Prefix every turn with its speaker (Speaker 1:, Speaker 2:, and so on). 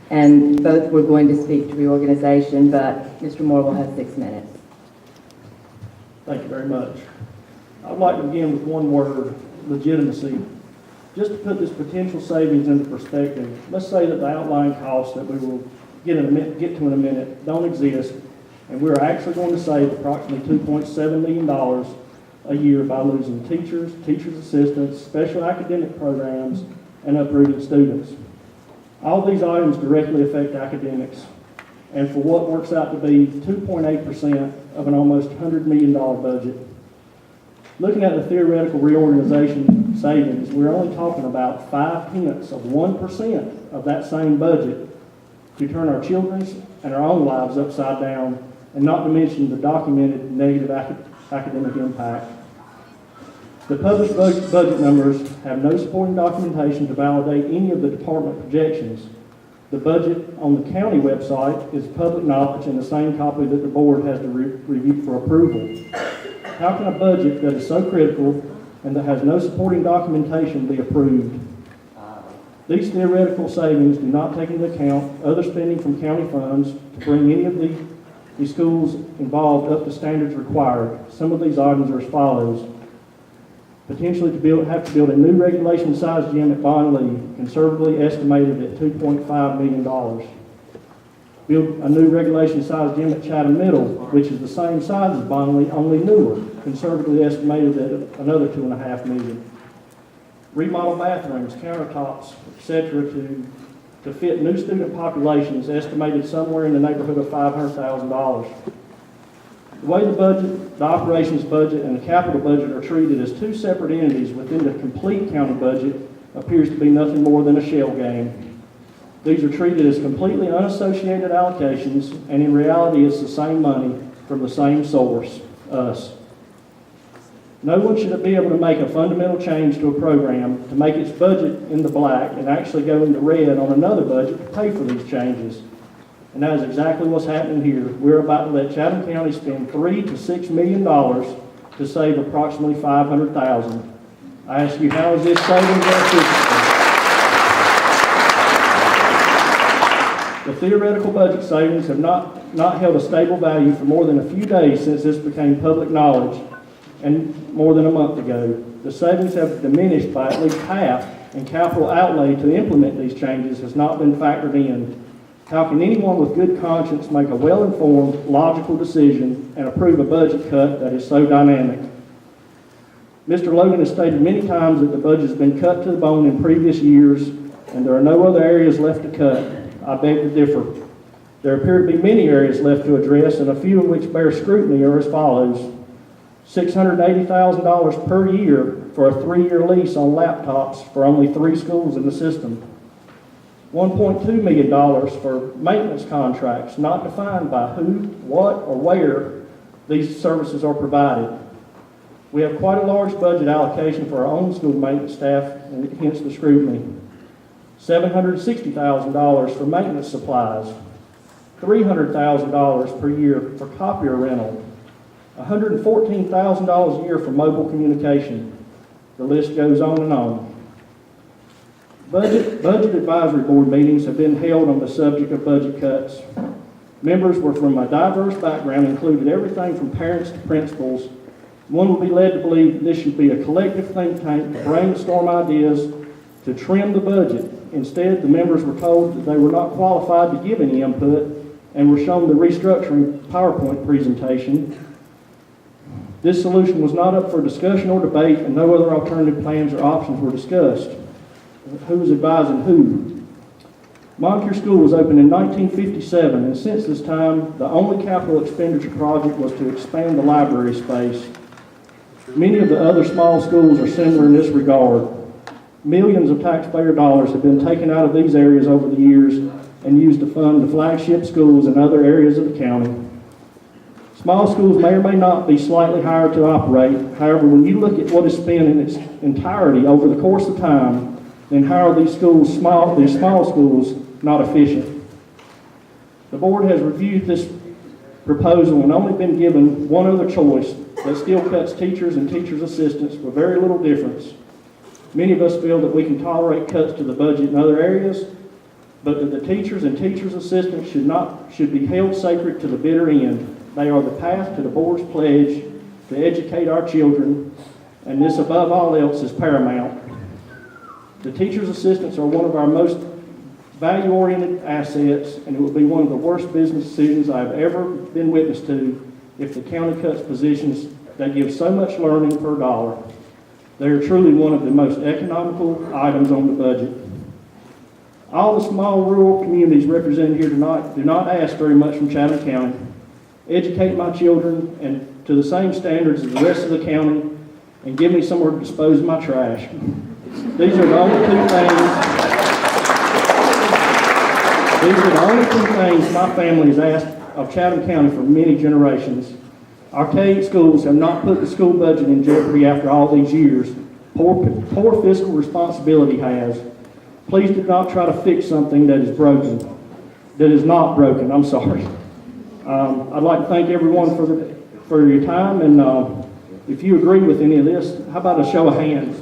Speaker 1: and both were going to speak to reorganization, but Mr. Moore will have 6 minutes.
Speaker 2: Thank you very much. I'd like to begin with one word: legitimacy. Just to put this potential savings into perspective, let's say that the outlying costs that we will get to in a minute don't exist, and we're actually going to save approximately $2.7 million a year by losing teachers, teachers' assistants, special academic programs, and uprooted students. All these items directly affect academics, and for what works out to be 2.8% of an almost $100 million budget. Looking at the theoretical reorganization savings, we're only talking about 0.5% of that same budget to turn our children's and our own lives upside down, and not to mention the documented negative academic impact. The published budget numbers have no supporting documentation to validate any of the department projections. The budget on the county website is public knowledge and the same copy that the board has to review for approval. How can a budget that is so critical and that has no supporting documentation be approved? These theoretical savings do not take into account other spending from county funds to bring any of the schools involved up to standards required. Some of these items are as follows: potentially have to build a new regulation-sized gym at Bond Lee, conservatively estimated at $2.5 million. Build a new regulation-sized gym at Chatham Middle, which is the same size as Bond Lee, only newer, conservatively estimated at another $2.5 million. Remodel bathrooms, countertops, etc. to fit new student populations, estimated somewhere in the neighborhood of $500,000. The way the operations budget and the capital budget are treated as two separate entities within the complete county budget appears to be nothing more than a shell game. These are treated as completely unassociated allocations, and in reality it's the same money from the same source, us. No one should be able to make a fundamental change to a program to make its budget in the black and actually go into red on another budget to pay for these changes. And that is exactly what's happening here. We're about to let Chatham County spend $3 to $6 million to save approximately $500,000. I ask you, how is this savings efficient? The theoretical budget savings have not held a stable value for more than a few days since this became public knowledge, and more than a month ago. The savings have diminished by at least half, and capital outlay to implement these changes has not been factored in. How can anyone with good conscience make a well-informed, logical decision and approve a budget cut that is so dynamic? Mr. Logan has stated many times that the budget has been cut to the bone in previous years, and there are no other areas left to cut. I beg to differ. There appear to be many areas left to address, and a few of which bear scrutiny are as follows: $680,000 per year for a 3-year lease on laptops for only 3 schools in the system. $1.2 million for maintenance contracts not defined by who, what, or where these services are provided. We have quite a large budget allocation for our own school maintenance staff, and hence the scrutiny. $760,000 for maintenance supplies. $300,000 per year for copier rental. $114,000 a year for mobile communication. The list goes on and on. Budget advisory board meetings have been held on the subject of budget cuts. Members were from a diverse background, including everything from parents to principals. One will be led to believe this should be a collective think tank to brainstorm ideas to trim the budget. Instead, the members were told that they were not qualified to give any input and were shown the restructuring PowerPoint presentation. This solution was not up for discussion or debate, and no other alternative plans or options were discussed. Who was advising who? Moncure School was opened in 1957, and since this time, the only capital expenditure project was to expand the library space. Many of the other small schools are similar in this regard. Millions of taxpayer dollars have been taken out of these areas over the years and used to fund the flagship schools in other areas of the county. Small schools may or may not be slightly higher to operate. However, when you look at what is spent in its entirety over the course of time, then how are these small schools not efficient? The board has reviewed this proposal and only been given one other choice that still cuts teachers and teachers' assistants for very little difference. Many of us feel that we can tolerate cuts to the budget in other areas, but that the teachers and teachers' assistants should be held sacred to the bitter end. They are the path to the board's pledge to educate our children, and this above all else is paramount. The teachers' assistants are one of our most value-oriented assets, and it would be one of the worst business decisions I've ever been witness to if the county cuts positions that give so much learning per dollar. They are truly one of the most economical items on the budget. All the small rural communities represented here tonight do not ask very much from Chatham County. Educate my children and to the same standards as the rest of the county, and give me somewhere to dispose of my trash. These are the only two things my family has asked of Chatham County for many generations. Archaic schools have not put the school budget in jeopardy after all these years. Poor fiscal responsibility has. Please do not try to fix something that is broken. That is not broken, I'm sorry. I'd like to thank everyone for your time, and if you agree with any of this, how about a show of hands?